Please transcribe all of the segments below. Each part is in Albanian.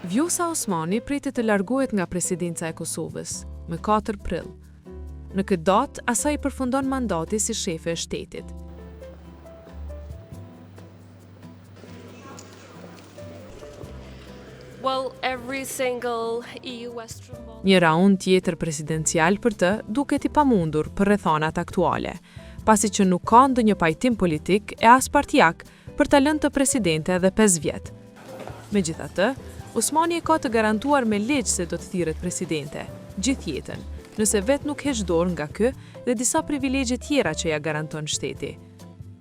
Vjosa Osmani pritet të largohet nga presidenca e Kosovës me 4 prill. Në këtë datë, asaj përfundon mandati si shefe e shtetit. Një raund tjetër presidencial për të duket i pamundur për rrethanat aktuale, pasi që nuk ka ndonjë pajtim politik e as partijak për ta lënë të presidente edhe 5 vjet. Megjithatë, Osmani e ka të garantuar me ligj se do të thirret presidente gjithë jetën, nëse vetë nuk heq dorë nga ky dhe disa privilegje tjera që ja garanton shteti.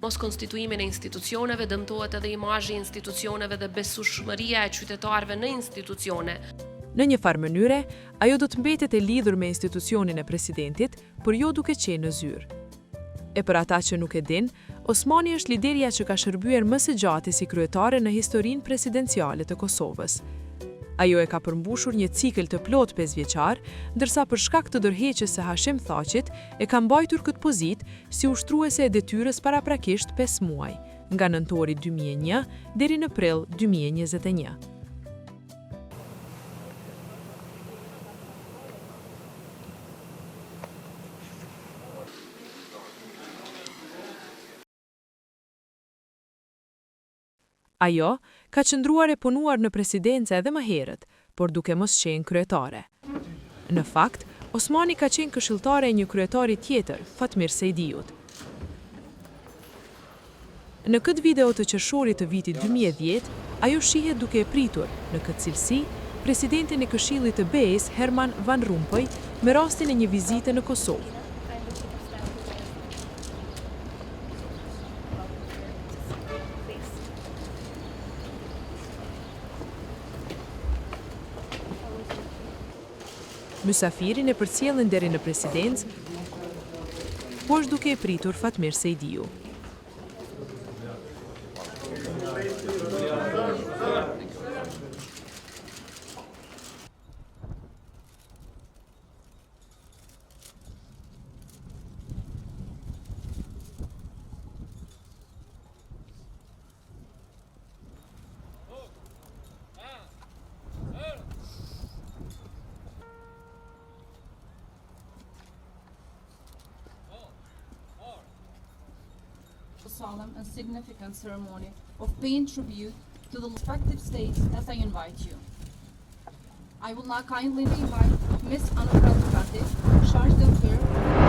Mos konstituimin e institucioneve dëmtohet edhe imazhi i institucioneve dhe besueshmëria e qytetarëve në institucione. Në një farë mënyre, ajo do të mbetet e lidhur me institucionin e presidentit, por jo duke qenë në zyrë. E për ata që nuk e din, Osmani është liderja që ka shërbyer më së gjati si kryetare në historinë presidenciale të Kosovës. Ajo e ka përmbushur një cikël të plot 5 vjeçar, ndërsa për shkak të dorëheqjes së Hashim Thaqit e ka mbajtur këtë pozitë si ushtruese e detyrës paraprakisht 5 muaj, nga nëntori 2001 deri në prill 2021. Ajo ka qëndruar e punuar në presidencë edhe më herët, por duke mos qenë kryetare. Në fakt, Osmani ka qenë këshilltare e një kryetari tjetër, Fatmir Sejdiut. Në këtë video të qershorit të vitit 2010, ajo shihet duke e pritur, në këtë cilësi, presidentin e Këshillit të BE-s, Herman Van Rompuy, me rastin e një vizite në Kosovë. Mysafirin e përcjellën deri në presidencë, por është duke e pritur Fatmir Sejdiu. Solemn and significant ceremony of paying tribute to the respective states as I invite you. I will now kindly invite Ms. Anna Pratikati, Charge d'Affaires.